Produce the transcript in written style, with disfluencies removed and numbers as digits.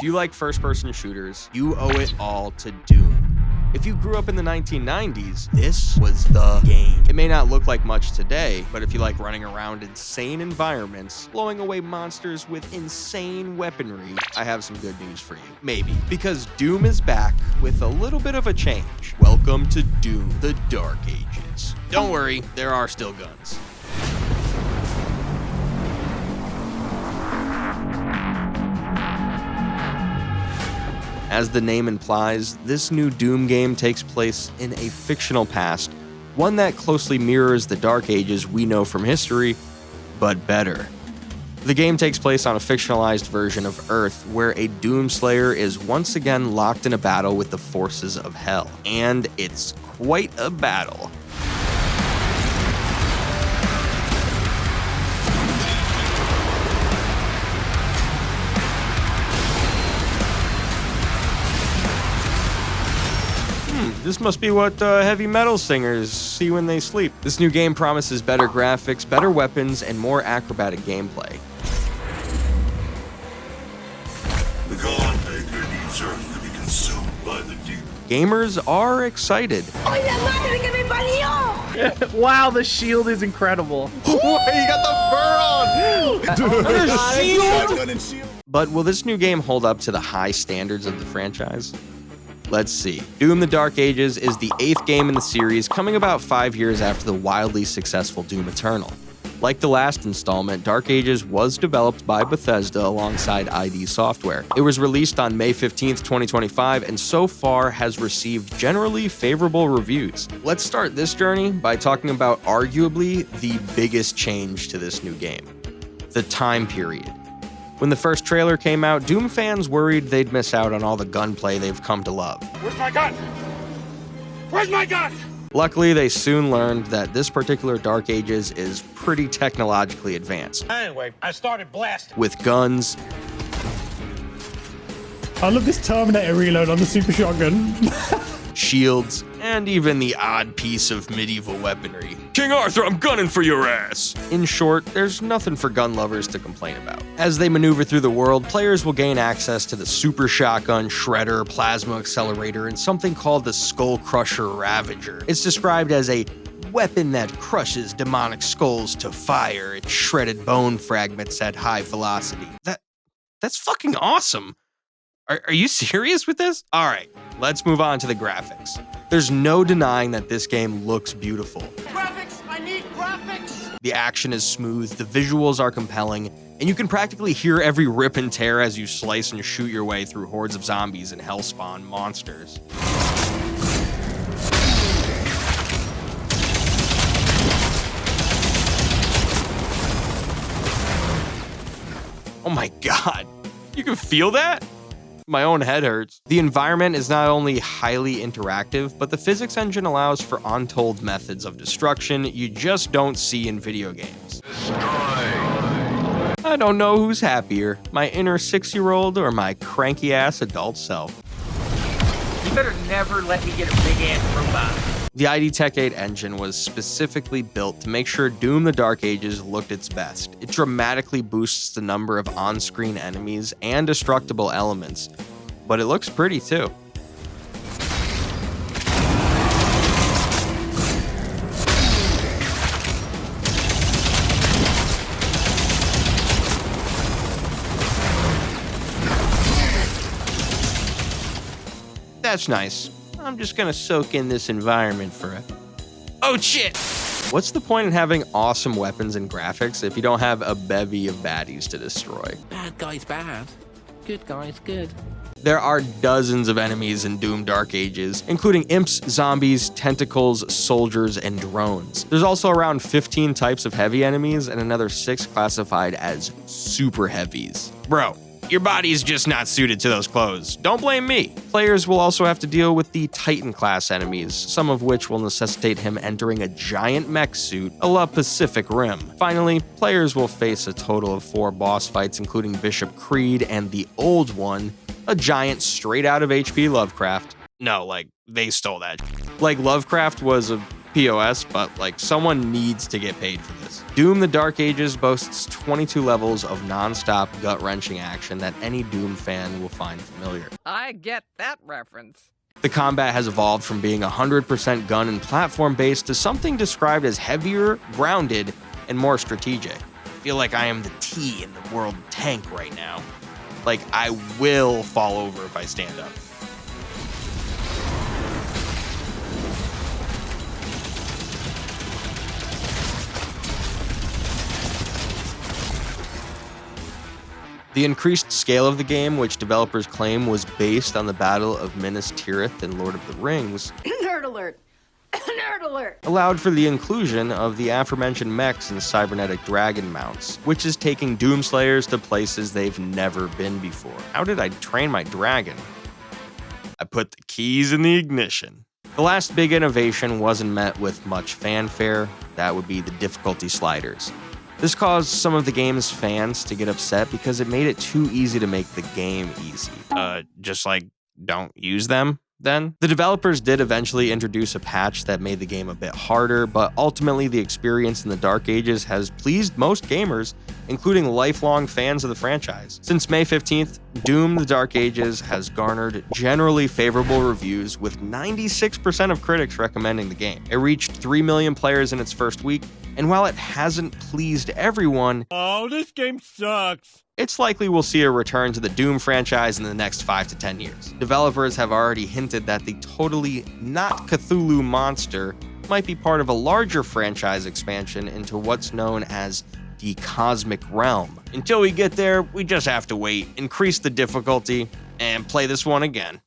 you like first-person shooters, you owe it all to Doom. If you grew up in the 1990s, this was the game. It may not look like much today, but if you like running around insane environments, blowing away monsters with insane weaponry, I have some good news for you. Maybe. Because Doom is back with a little bit of a change. Welcome to Doom, the Dark Ages. Don't worry, there are still guns. As the name implies, this new Doom game takes place in a fictional past, one that closely mirrors the Dark Ages we know from history, but better. The game takes place on a fictionalized version of Earth, where a Doomslayer is once again locked in a battle with the forces of Hell. And it's quite a battle. This must be what heavy metal singers see when they sleep. This new game promises better graphics, better weapons, and more acrobatic gameplay. The God Maker needs Earth to be consumed by the deep. Gamers are excited. Wow, the shield is incredible. He got the fur on! Shield! But will this new game hold up to the high standards of the franchise? Let's see. Doom the Dark Ages is the 8th game in the series, coming about 5 years after the wildly successful Doom Eternal. Like the last installment, Dark Ages was developed by Bethesda alongside ID Software. It was released on May 15th, 2025, and so far has received generally favorable reviews. Let's start this journey by talking about arguably the biggest change to this new game: the time period. When the first trailer came out, Doom fans worried they'd miss out on all the gunplay they've come to love. Where's my gun? Where's my gun? Luckily, they soon learned that this particular Dark Ages is pretty technologically advanced. Anyway, I started blasting. With guns, I love this Terminator reload on the super shotgun. shields, and even the odd piece of medieval weaponry. King Arthur, I'm gunning for your ass! In short, there's nothing for gun lovers to complain about. As they maneuver through the world, players will gain access to the super shotgun, shredder, plasma accelerator, and something called the Skull Crusher Ravager. It's described as a weapon that crushes demonic skulls to fire its shredded bone fragments at high velocity. That's fucking awesome. Are you serious with this? All right, let's move on to the graphics. There's no denying that this game looks beautiful. Graphics! I need graphics! The action is smooth, the visuals are compelling, and you can practically hear every rip and tear as you slice and shoot your way through hordes of zombies and hellspawn monsters. Oh my god, you can feel that? My own head hurts. The environment is not only highly interactive, but the physics engine allows for untold methods of destruction you just don't see in video games. Destroy. I don't know who's happier, my inner 6-year-old or my cranky-ass adult self. You better never let me get a big-ass robot. The ID Tech 8 engine was specifically built to make sure Doom the Dark Ages looked its best. It dramatically boosts the number of on-screen enemies and destructible elements, but it looks pretty too. That's nice. I'm just gonna soak in this environment for a... Oh shit! What's the point in having awesome weapons and graphics if you don't have a bevy of baddies to destroy? Bad guy's bad. Good guy's good. There are dozens of enemies in Doom Dark Ages, including imps, zombies, tentacles, soldiers, and drones. There's also around 15 types of heavy enemies and another 6 classified as super heavies. Bro, your body's just not suited to those clothes. Don't blame me. Players will also have to deal with the Titan-class enemies, some of which will necessitate him entering a giant mech suit a la Pacific Rim. Finally, players will face a total of 4 boss fights, including Bishop Creed and the Old One, a giant straight out of H.P. Lovecraft. No, like, they stole that. Like, Lovecraft was a POS, but like someone needs to get paid for this. Doom the Dark Ages boasts 22 levels of non-stop gut-wrenching action that any Doom fan will find familiar. I get that reference. The combat has evolved from being 100% gun and platform based to something described as heavier, grounded, and more strategic. I feel like I am the T in the world tank right now. Like, I will fall over if I stand up. The increased scale of the game, which developers claim was based on the Battle of Minas Tirith in Lord of the Rings, Nerd alert! Nerd alert! allowed for the inclusion of the aforementioned mechs and cybernetic dragon mounts, which is taking Doomslayers to places they've never been before. How did I train my dragon? I put the keys in the ignition. The last big innovation wasn't met with much fanfare. That would be the difficulty sliders. This caused some of the game's fans to get upset because it made it too easy to make the game easy. Just like, don't use them, then? The developers did eventually introduce a patch that made the game a bit harder, but ultimately the experience in the Dark Ages has pleased most gamers, including lifelong fans of the franchise. Since May 15th, Doom the Dark Ages has garnered generally favorable reviews, with 96% of critics recommending the game. It reached 3 million players in its first week, and while it hasn't pleased everyone, Oh, this game sucks. it's likely we'll see a return to the Doom franchise in the next 5 to 10 years. Developers have already hinted that the totally not Cthulhu monster might be part of a larger franchise expansion into what's known as the Cosmic Realm. Until we get there, we just have to wait, increase the difficulty, and play this one again.